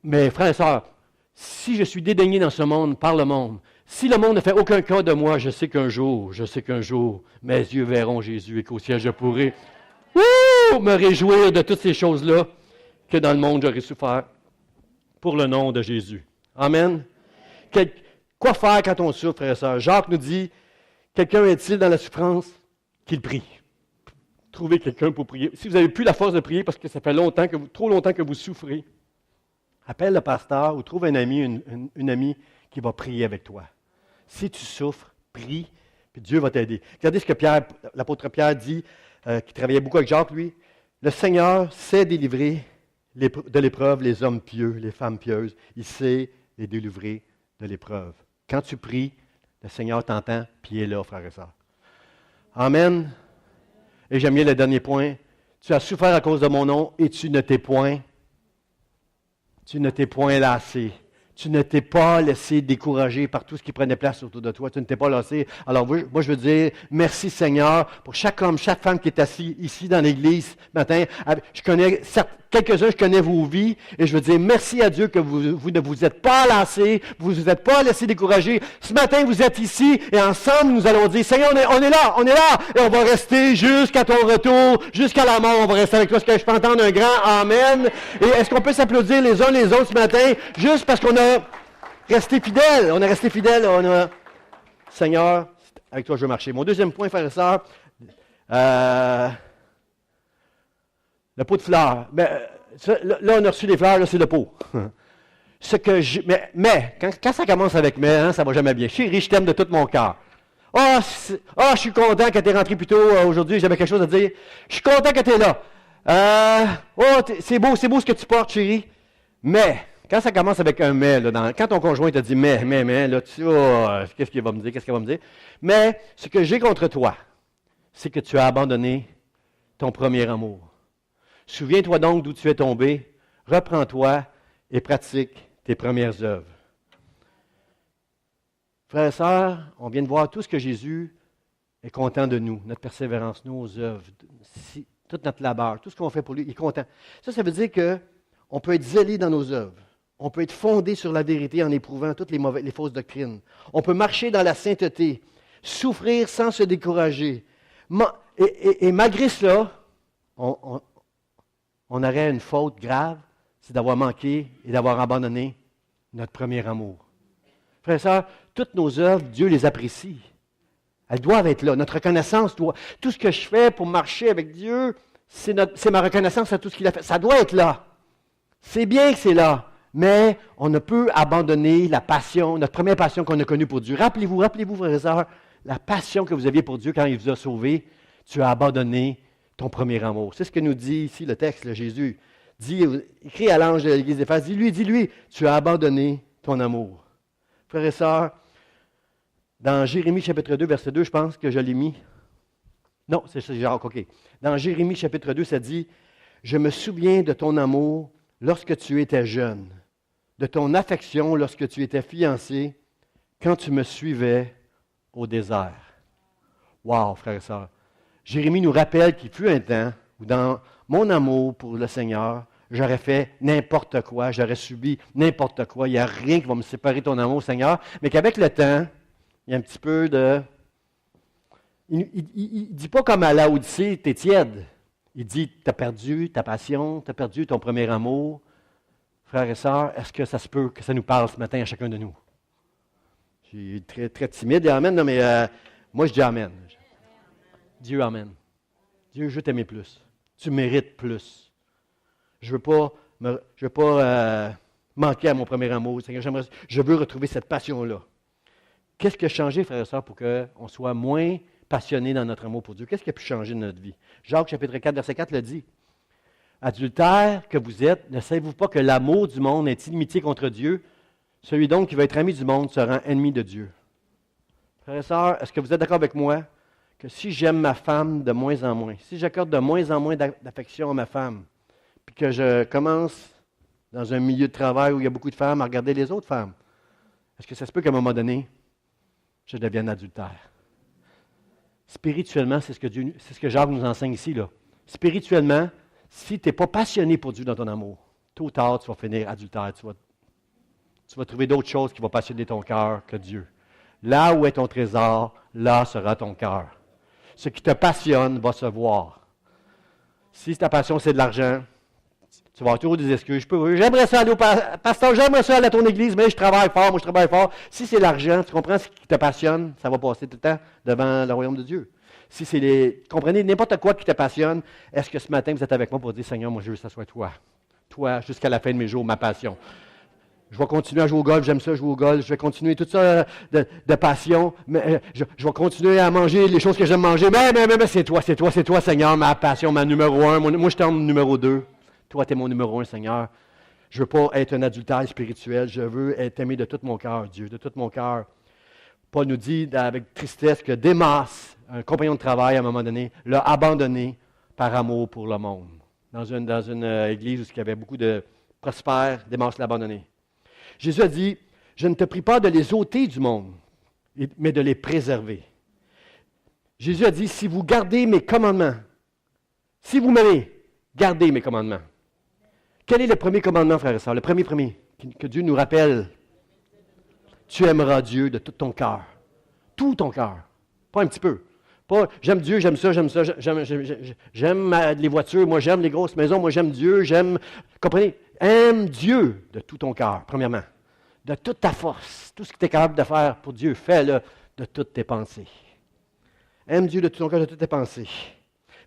Mais frères et sœurs, si je suis dédaigné dans ce monde par le monde, si le monde ne fait aucun cas de moi, je sais qu'un jour, mes yeux verront Jésus et qu'au ciel, je pourrai me réjouir de toutes ces choses-là que dans le monde, j'aurais souffert pour le nom de Jésus. Amen. Quoi faire quand on souffre, frères et sœurs? Jacques nous dit, quelqu'un est-il dans la souffrance? Qu'il prie. Trouvez quelqu'un pour prier. Si vous n'avez plus la force de prier parce que ça fait trop longtemps que vous souffrez, appelle le pasteur ou trouve un ami, une amie qui va prier avec toi. Si tu souffres, prie, puis Dieu va t'aider. Regardez ce que l'apôtre Pierre dit, qui travaillait beaucoup avec Jacques, lui. Le Seigneur sait délivrer de l'épreuve les hommes pieux, les femmes pieuses. Il sait les délivrer de l'épreuve. Quand tu pries, le Seigneur t'entend, puis il est là, frères et sœurs. Amen. Et j'aime bien le dernier point. Tu as souffert à cause de mon nom et tu ne t'es point lassé. Tu ne t'es pas laissé décourager par tout ce qui prenait place autour de toi. Tu ne t'es pas lassé. Alors, moi, je veux dire merci Seigneur pour chaque homme, chaque femme qui est assis ici dans l'Église ce matin. Je connais quelques-uns, je connais vos vies. Et je veux dire merci à Dieu que vous ne vous êtes pas lassés, vous ne vous êtes pas laissé décourager. Ce matin, vous êtes ici et ensemble, nous allons dire, Seigneur, on est là. Et on va rester jusqu'à ton retour, jusqu'à la mort. On va rester avec toi. Est-ce que je peux entendre un grand Amen? Et est-ce qu'on peut s'applaudir les uns les autres ce matin, juste parce qu'on a resté fidèles? On a resté fidèles. Seigneur, avec toi, je veux marcher. Mon deuxième point, frères et sœurs, le pot de fleurs. Là, on a reçu des fleurs, là, c'est le pot. Mais quand ça commence avec mais, hein, ça va jamais bien. Chérie, je t'aime de tout mon cœur. Je suis content que tu es rentré plus tôt aujourd'hui, j'avais quelque chose à dire. Je suis content que tu es là. C'est beau ce que tu portes, chérie. Mais, quand ça commence avec un mais, là, quand ton conjoint te dit mais, là, tu qu'est-ce qu'il va me dire, qu'est-ce qu'elle va me dire? Mais, ce que j'ai contre toi, c'est que tu as abandonné ton premier amour. Souviens-toi donc d'où tu es tombé, reprends-toi et pratique tes premières œuvres. Frères et sœurs, on vient de voir tout ce que Jésus est content de nous, notre persévérance, nos œuvres, tout notre labeur, tout ce qu'on fait pour lui, il est content. Ça veut dire qu'on peut être zélé dans nos œuvres. On peut être fondé sur la vérité en éprouvant toutes les fausses doctrines. On peut marcher dans la sainteté, souffrir sans se décourager. Et malgré cela, on aurait une faute grave, c'est d'avoir manqué et d'avoir abandonné notre premier amour. Frères et sœurs, toutes nos œuvres, Dieu les apprécie. Elles doivent être là. Notre reconnaissance doit... Tout ce que je fais pour marcher avec Dieu, c'est ma reconnaissance à tout ce qu'il a fait. Ça doit être là. C'est bien que c'est là. Mais on ne peut abandonner la passion, notre première passion qu'on a connue pour Dieu. Rappelez-vous, frères et sœurs, la passion que vous aviez pour Dieu quand il vous a sauvés, tu as abandonné ton premier amour. C'est ce que nous dit ici le texte, là, Jésus. Écrit à l'ange de l'Église d'Éphèse, dis-lui, tu as abandonné ton amour. Frères et sœurs, dans Jérémie chapitre 2, verset 2, je pense que je l'ai mis. Non, c'est Jacques, OK. Dans Jérémie chapitre 2, ça dit, « Je me souviens de ton amour lorsque tu étais jeune, de ton affection lorsque tu étais fiancé, quand tu me suivais au désert. » Wow, frères et sœurs. Jérémie nous rappelle qu'il fut un temps où dans mon amour pour le Seigneur, j'aurais fait n'importe quoi, j'aurais subi n'importe quoi. Il n'y a rien qui va me séparer de ton amour, Seigneur. Mais qu'avec le temps, il y a un petit peu de... Il ne dit pas comme à Laodicée, t'es tiède. Il dit, tu as perdu ta passion, tu as perdu ton premier amour. Frères et sœurs, est-ce que ça se peut que ça nous parle ce matin à chacun de nous? Je suis très, très timide, amen, non, mais moi je dis amen. Dieu, amen. Dieu, je veux t'aimer plus. Tu mérites plus. Je ne veux pas manquer à mon premier amour. Seigneur, je veux retrouver cette passion-là. Qu'est-ce qui a changé, frères et sœurs, pour qu'on soit moins passionné dans notre amour pour Dieu? Qu'est-ce qui a pu changer dans notre vie? Jacques, chapitre 4, verset 4, le dit. Adultères que vous êtes, ne savez-vous pas que l'amour du monde est inimitié contre Dieu? Celui donc qui veut être ami du monde se rend ennemi de Dieu. Frères et sœurs, est-ce que vous êtes d'accord avec moi que si j'aime ma femme de moins en moins, si j'accorde de moins en moins d'affection à ma femme, puis que je commence dans un milieu de travail où il y a beaucoup de femmes à regarder les autres femmes, est-ce que ça se peut qu'à un moment donné, je devienne adultère? Spirituellement, c'est ce que Jacques nous enseigne ici, là. Spirituellement, si tu n'es pas passionné pour Dieu dans ton amour, tôt ou tard, tu vas finir adultère. Tu vas trouver d'autres choses qui vont passionner ton cœur que Dieu. Là où est ton trésor, là sera ton cœur. Ce qui te passionne va se voir. Si ta passion, c'est de l'argent, tu vas avoir toujours des excuses. J'aimerais ça aller au pasteur, j'aimerais ça aller à ton église, mais je travaille fort. Si c'est l'argent, tu comprends ce qui te passionne, ça va passer tout le temps devant le royaume de Dieu. Si c'est comprenez, n'importe quoi qui te passionne, est-ce que ce matin, vous êtes avec moi pour dire, Seigneur, moi, je veux que ça soit toi. Toi, jusqu'à la fin de mes jours, ma passion. Je vais continuer à jouer au golf, j'aime ça jouer au golf, je vais continuer tout ça de passion, mais je vais continuer à manger les choses que j'aime manger, mais c'est toi, Seigneur, ma passion, ma numéro 1, moi je t'aime numéro 2. Toi, tu es mon numéro 1, Seigneur. Je ne veux pas être un adultère spirituel, je veux être aimé de tout mon cœur, Dieu, de tout mon cœur. Paul nous dit avec tristesse que Démas, un compagnon de travail à un moment donné, l'a abandonné par amour pour le monde. Dans une église où il y avait beaucoup de prospères, Démas l'a abandonné. Jésus a dit, je ne te prie pas de les ôter du monde, mais de les préserver. Jésus a dit, si vous gardez mes commandements, si vous m'aimez, gardez mes commandements. Quel est le premier commandement, frères et sœurs? Le premier que Dieu nous rappelle. Tu aimeras Dieu de tout ton cœur. Tout ton cœur. Pas un petit peu. Pas j'aime Dieu, j'aime ça, j'aime les voitures, moi j'aime les grosses maisons, moi j'aime Dieu, comprenez? Aime Dieu de tout ton cœur, premièrement. De toute ta force. Tout ce que tu es capable de faire pour Dieu, fais-le de toutes tes pensées. Aime Dieu de tout ton cœur, de toutes tes pensées.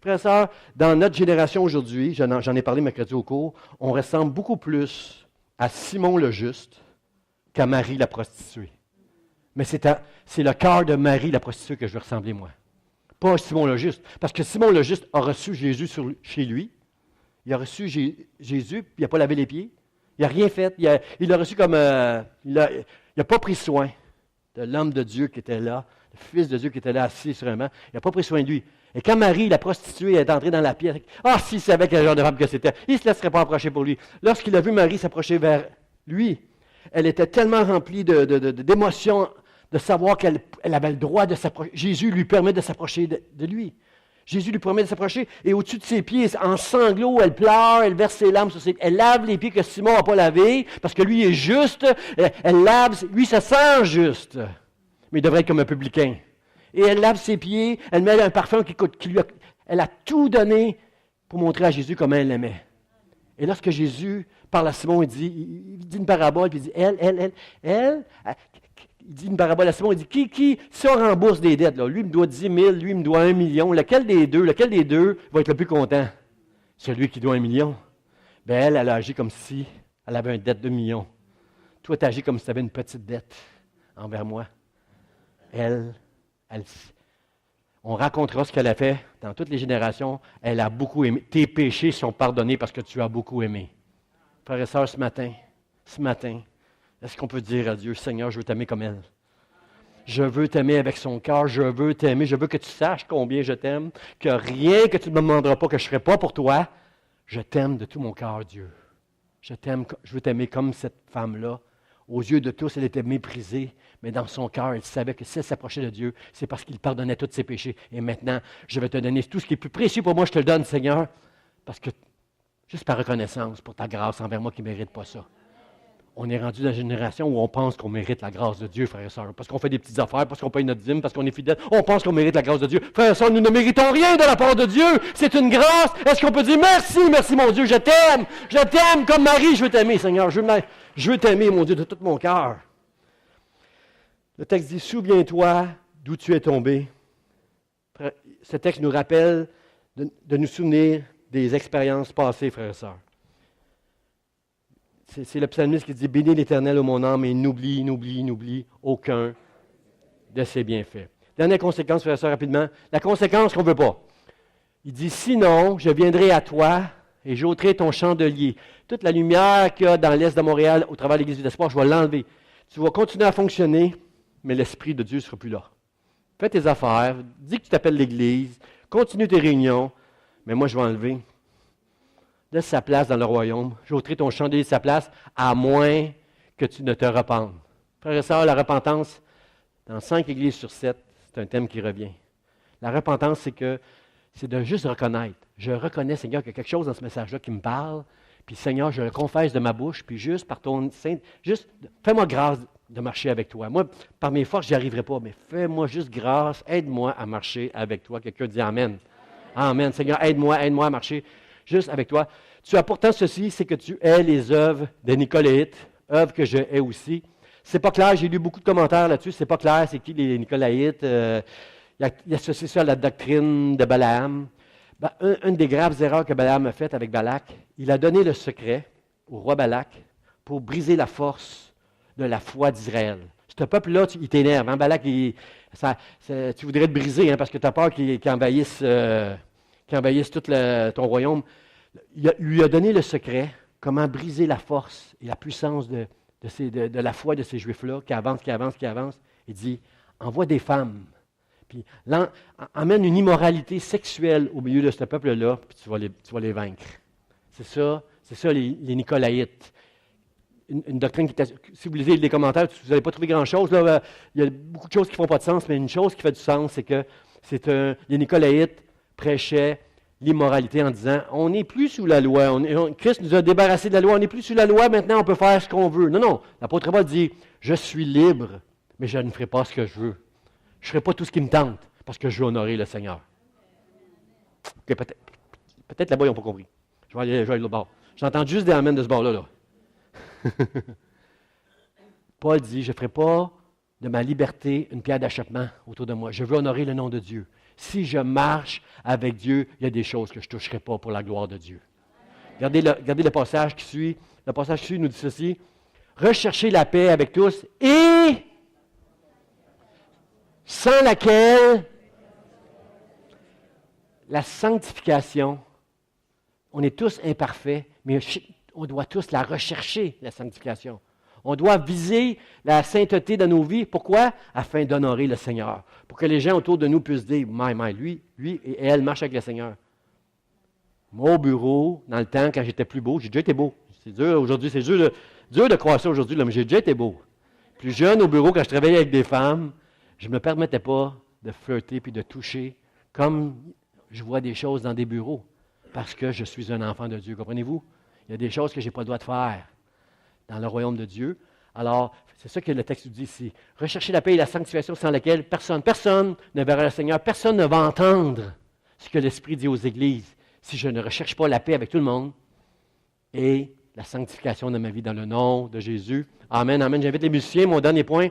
Frères et sœurs, dans notre génération aujourd'hui, j'en ai parlé mercredi au cours, on ressemble beaucoup plus à Simon le Juste qu'à Marie la prostituée. Mais c'est le cœur de Marie la prostituée que je veux ressembler, moi. Pas Simon le Juste. Parce que Simon le Juste a reçu Jésus chez lui. Il a reçu Jésus, puis il n'a pas lavé les pieds. Il n'a rien fait. Il l'a reçu comme... il n'a pas pris soin de l'homme de Dieu qui était là, le Fils de Dieu qui était là assis sur un banc. Il n'a pas pris soin de lui. Et quand Marie, la prostituée, est entrée dans la pièce, s'il savait quel genre de femme que c'était, il ne se laisserait pas approcher pour lui. Lorsqu'il a vu Marie s'approcher vers lui, elle était tellement remplie d'émotions, de savoir qu'elle avait le droit de s'approcher. Jésus lui permet de s'approcher de lui. Jésus lui permet de s'approcher, et au-dessus de ses pieds, en sanglots, elle pleure, elle verse ses larmes sur ses pieds. Elle lave les pieds que Simon n'a pas lavés, parce que lui est juste. Elle lave, lui se sent juste. Mais il devrait être comme un publicain. Et elle lave ses pieds, elle met un parfum elle a tout donné pour montrer à Jésus comment elle l'aimait. Et lorsque Jésus parle à Simon, il dit une parabole, puis il dit, il dit une parabole à Simon, il dit, si on rembourse des dettes, là, lui me doit 10 000, lui me doit 1 million, lequel des deux va être le plus content? Celui qui doit 1 million. Elle a agi comme si elle avait une dette de 1 million. Toi, tu as agi comme si tu avais une petite dette envers moi. On racontera ce qu'elle a fait dans toutes les générations. Elle a beaucoup aimé. Tes péchés sont pardonnés parce que tu as beaucoup aimé. Frères et sœurs, ce matin, est-ce qu'on peut dire à Dieu, Seigneur, je veux t'aimer comme elle? Je veux t'aimer avec son cœur, je veux t'aimer, je veux que tu saches combien je t'aime, que rien que tu ne me demanderas pas, que je ne ferai pas pour toi, je t'aime de tout mon cœur, Dieu. Je veux t'aimer comme cette femme-là. Aux yeux de tous, elle était méprisée, mais dans son cœur, elle savait que si elle s'approchait de Dieu, c'est parce qu'il pardonnait tous ses péchés. Et maintenant, je vais te donner tout ce qui est plus précieux pour moi, je te le donne, Seigneur, parce que, juste par reconnaissance pour ta grâce envers moi qui ne mérite pas ça. On est rendu dans une génération où on pense qu'on mérite la grâce de Dieu, frères et sœurs, parce qu'on fait des petites affaires, parce qu'on paye notre dîme, parce qu'on est fidèle. On pense qu'on mérite la grâce de Dieu. Frères et sœurs, nous ne méritons rien de la part de Dieu. C'est une grâce. Est-ce qu'on peut dire merci mon Dieu, je t'aime comme Marie, je veux t'aimer, Seigneur. Je veux t'aimer, mon Dieu, de tout mon cœur. Le texte dit, souviens-toi d'où tu es tombé. Ce texte nous rappelle de nous souvenir des expériences passées, frères et sœurs. C'est le psalmiste qui dit « Bénis l'Éternel, ô mon âme, et n'oublie aucun de ses bienfaits. » Dernière conséquence, frère et sœur, rapidement. La conséquence qu'on ne veut pas. Il dit « Sinon, je viendrai à toi et j'ôterai ton chandelier. » Toute la lumière qu'il y a dans l'est de Montréal, au travers de l'Église de l'Espoir, je vais l'enlever. Tu vas continuer à fonctionner, mais l'Esprit de Dieu ne sera plus là. Fais tes affaires, dis que tu t'appelles l'Église, continue tes réunions, mais moi je vais enlever. Laisse sa place dans le royaume. J'ôterai ton chandelier de sa place, à moins que tu ne te repentes. Frères et sœurs, la repentance, dans 5 églises sur 7, c'est un thème qui revient. La repentance, c'est de juste reconnaître. Je reconnais, Seigneur, qu'il y a quelque chose dans ce message-là qui me parle, puis Seigneur, je le confesse de ma bouche, puis juste par ton saint, juste fais-moi grâce de marcher avec toi. Moi, par mes forces, je n'y arriverai pas, mais fais-moi juste grâce, aide-moi à marcher avec toi. Quelqu'un dit Amen. Amen. Seigneur, aide-moi à marcher juste avec toi. Tu as pourtant ceci, c'est que tu hais les œuvres des Nicolaïtes, œuvres que je hais aussi. C'est pas clair, j'ai lu beaucoup de commentaires là-dessus, c'est pas clair, c'est qui les Nicolaïtes. Il associe ça à la doctrine de Balaam. Une des graves erreurs que Balaam a faites avec Balak, il a donné le secret au roi Balak pour briser la force de la foi d'Israël. Ce peuple-là, il t'énerve. Hein? Balak, tu voudrais te briser parce que tu as peur qu'il envahisse tout ton royaume. Il lui a donné le secret, comment briser la force et la puissance de la foi de ces Juifs-là, qui avancent. Il dit, envoie des femmes. Puis emmène une immoralité sexuelle au milieu de ce peuple-là, puis tu vas les vaincre. C'est ça les Nicolaïtes. Une doctrine qui si vous lisez les commentaires, vous n'allez pas trouver grand-chose. Là, il y a beaucoup de choses qui ne font pas de sens, mais une chose qui fait du sens, c'est que les Nicolaïtes prêchaient l'immoralité en disant, on n'est plus sous la loi, Christ nous a débarrassés de la loi, on n'est plus sous la loi, maintenant on peut faire ce qu'on veut. Non, l'apôtre Paul dit, je suis libre, mais je ne ferai pas ce que je veux. Je ne ferai pas tout ce qui me tente, parce que je veux honorer le Seigneur. Okay, peut-être là-bas, ils n'ont pas compris. Je vais aller de l'autre bord. J'entends juste des amens de ce bord-là. Là. Paul dit, je ne ferai pas de ma liberté une pierre d'achoppement autour de moi. Je veux honorer le nom de Dieu. Si je marche avec Dieu, il y a des choses que je ne toucherai pas pour la gloire de Dieu. Regardez le passage qui suit. Le passage qui suit nous dit ceci. Recherchez la paix avec tous et sans laquelle la sanctification, on est tous imparfaits, mais on doit tous la rechercher, la sanctification. On doit viser la sainteté dans nos vies. Pourquoi? Afin d'honorer le Seigneur. Pour que les gens autour de nous puissent dire, lui et elle marchent avec le Seigneur. Moi, au bureau, dans le temps, quand j'étais plus beau, j'ai déjà été beau. C'est dur aujourd'hui, c'est dur de croire ça aujourd'hui, mais j'ai déjà été beau. Plus jeune au bureau, quand je travaillais avec des femmes, je ne me permettais pas de flirter puis de toucher comme je vois des choses dans des bureaux. Parce que je suis un enfant de Dieu. Comprenez-vous? Il y a des choses que je n'ai pas le droit de faire dans le royaume de Dieu. Alors, c'est ça que le texte nous dit ici. Recherchez la paix et la sanctification sans laquelle personne ne verra le Seigneur. Personne ne va entendre ce que l'Esprit dit aux églises si je ne recherche pas la paix avec tout le monde et la sanctification de ma vie dans le nom de Jésus. Amen, amen. J'invite les musiciens, mon dernier point.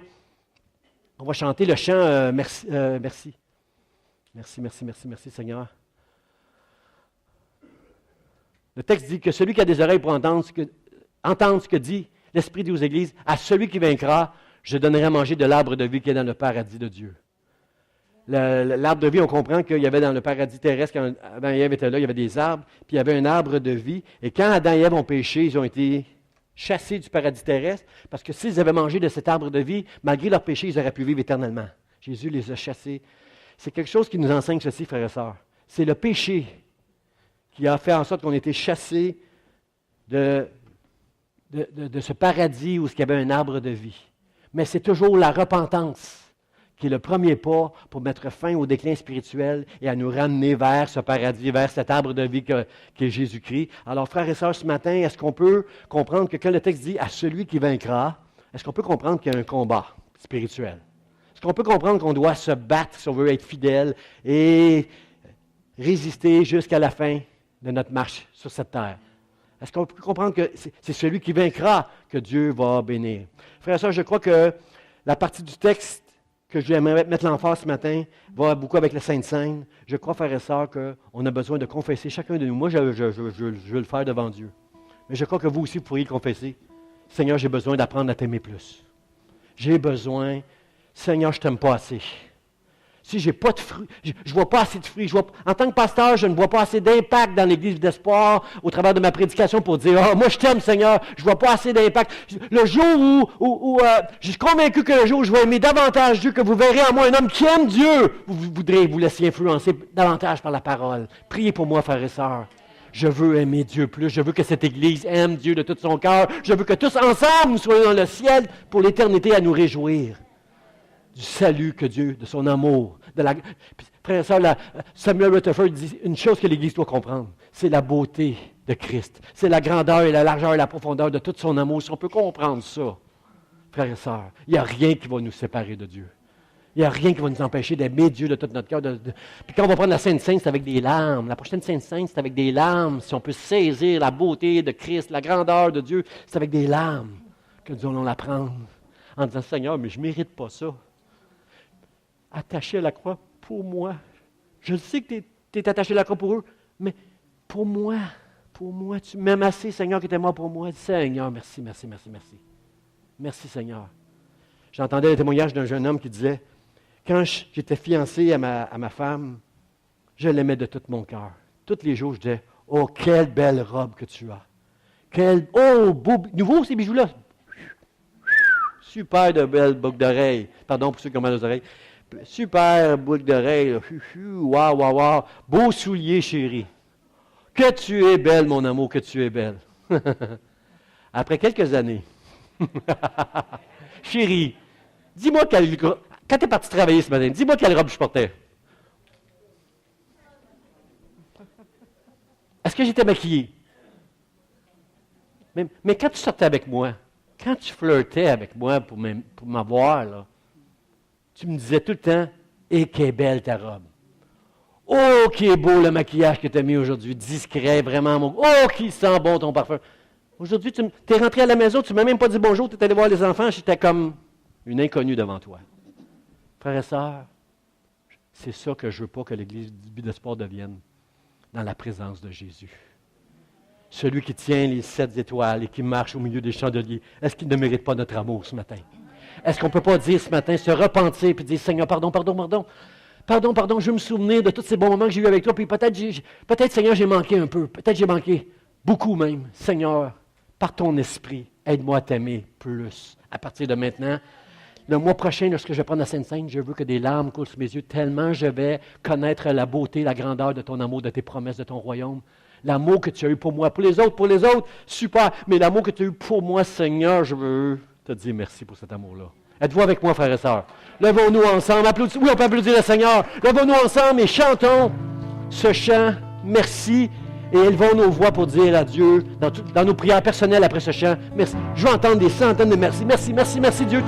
On va chanter le chant merci. Merci, Seigneur. Le texte dit que celui qui a des oreilles pour entendre ce que dit l'Esprit dit aux églises, à celui qui vaincra, je donnerai à manger de l'arbre de vie qui est dans le paradis de Dieu. L'arbre de vie, on comprend qu'il y avait dans le paradis terrestre, quand Adam et Ève étaient là, il y avait des arbres, puis il y avait un arbre de vie. Et quand Adam et Ève ont péché, ils ont été chassés du paradis terrestre, parce que s'ils avaient mangé de cet arbre de vie, malgré leur péché, ils auraient pu vivre éternellement. Jésus les a chassés. C'est quelque chose qui nous enseigne ceci, frères et sœurs. C'est le péché qui a fait en sorte qu'on ait été chassés de ce paradis où il y avait un arbre de vie. Mais c'est toujours la repentance qui est le premier pas pour mettre fin au déclin spirituel et à nous ramener vers ce paradis, vers cet arbre de vie qui est Jésus-Christ. Alors, frères et sœurs, ce matin, est-ce qu'on peut comprendre que quand le texte dit « à celui qui vaincra », est-ce qu'on peut comprendre qu'il y a un combat spirituel? Est-ce qu'on peut comprendre qu'on doit se battre si on veut être fidèle et résister jusqu'à la fin de notre marche sur cette terre? Est-ce qu'on peut comprendre que c'est celui qui vaincra que Dieu va bénir? Frères et sœurs, je crois que la partie du texte que j'aimerais mettre l'emphase ce matin va beaucoup avec la Sainte Seine. Je crois, frères et sœurs, qu'on a besoin de confesser chacun de nous. Moi, je veux le faire devant Dieu. Mais je crois que vous aussi, vous pourriez le confesser. Seigneur, j'ai besoin d'apprendre à t'aimer plus. J'ai besoin, Seigneur, je ne t'aime pas assez. Si je n'ai pas de fruits, je ne vois pas assez de fruits. En tant que pasteur, je ne vois pas assez d'impact dans l'Église d'espoir au travers de ma prédication pour dire, « moi je t'aime Seigneur, je ne vois pas assez d'impact. » Le jour où je suis convaincu que le jour où je vais aimer davantage Dieu, que vous verrez en moi un homme qui aime Dieu, vous voudrez vous laisser influencer davantage par la parole. Priez pour moi, frères et sœurs. Je veux aimer Dieu plus. Je veux que cette Église aime Dieu de tout son cœur. Je veux que tous ensemble, nous soyons dans le ciel pour l'éternité à nous réjouir du salut que Dieu, de son amour. Frère et sœur, Samuel Rutherford dit une chose que l'Église doit comprendre, c'est la beauté de Christ. C'est la grandeur et la largeur et la profondeur de tout son amour. Si on peut comprendre ça, frères et sœurs, il n'y a rien qui va nous séparer de Dieu. Il n'y a rien qui va nous empêcher d'aimer Dieu de tout notre cœur. Puis quand on va prendre la Sainte Sainte, c'est avec des larmes. La prochaine Sainte Sainte, c'est avec des larmes. Si on peut saisir la beauté de Christ, la grandeur de Dieu, c'est avec des larmes que nous allons la prendre. En disant, Seigneur, mais je ne mérite pas ça. Attaché à la croix pour moi. Je sais que tu es attaché à la croix pour eux, mais pour moi, tu m'aimes assez, Seigneur, que tu es mort pour moi. Seigneur, merci, merci, merci, merci. Merci, Seigneur. J'entendais le témoignage d'un jeune homme qui disait, quand j'étais fiancé à ma femme, je l'aimais de tout mon cœur. Tous les jours, je disais, oh, quelle belle robe que tu as. Oh, beau, nouveau ces bijoux-là. Super de belles boucles d'oreilles. Pardon pour ceux qui ont mal aux oreilles. Super boucle d'oreilles. Waouh, waouh, waouh. Beau soulier, chérie. Que tu es belle, mon amour, que tu es belle. Après quelques années, chérie, dis-moi quand tu es parti travailler ce matin, dis-moi quelle robe je portais. Est-ce que j'étais maquillée? Mais quand tu sortais avec moi, quand tu flirtais avec moi pour m'avoir, là, tu me disais tout le temps, « Et qu'est belle ta robe! Oh, qui est beau le maquillage que tu as mis aujourd'hui, discret, vraiment, oh, qui sent bon ton parfum! » Aujourd'hui, tu es rentré à la maison, tu ne m'as même pas dit bonjour, tu es allé voir les enfants, j'étais comme une inconnue devant toi. Frères et sœurs, c'est ça que je ne veux pas que l'Église du But d'Espoir devienne, dans la présence de Jésus. Celui qui tient les 7 étoiles et qui marche au milieu des chandeliers, est-ce qu'il ne mérite pas notre amour ce matin? Est-ce qu'on ne peut pas dire ce matin, se repentir et dire, Seigneur, pardon, je veux me souvenir de tous ces bons moments que j'ai eus avec toi, puis peut-être, Seigneur, j'ai manqué un peu, peut-être j'ai manqué beaucoup même. Seigneur, par ton esprit, aide-moi à t'aimer plus. À partir de maintenant, le mois prochain, lorsque je vais prendre la Sainte Sainte, je veux que des larmes coulent sur mes yeux, tellement je vais connaître la beauté, la grandeur de ton amour, de tes promesses, de ton royaume. L'amour que tu as eu pour moi, pour les autres, super. Mais l'amour que tu as eu pour moi, Seigneur, je veux te dire merci pour cet amour-là. Êtes-vous avec moi, frères et sœurs? Levons-nous ensemble. Oui, on peut applaudir le Seigneur. Levons-nous ensemble et chantons ce chant. Merci. Et élevons nos voix pour dire à Dieu, dans nos prières personnelles après ce chant, merci. Je veux entendre des centaines de merci. Merci, merci, merci Dieu.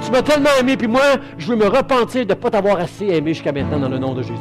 Tu m'as tellement aimé, puis moi, je veux me repentir de ne pas t'avoir assez aimé jusqu'à maintenant dans le nom de Jésus.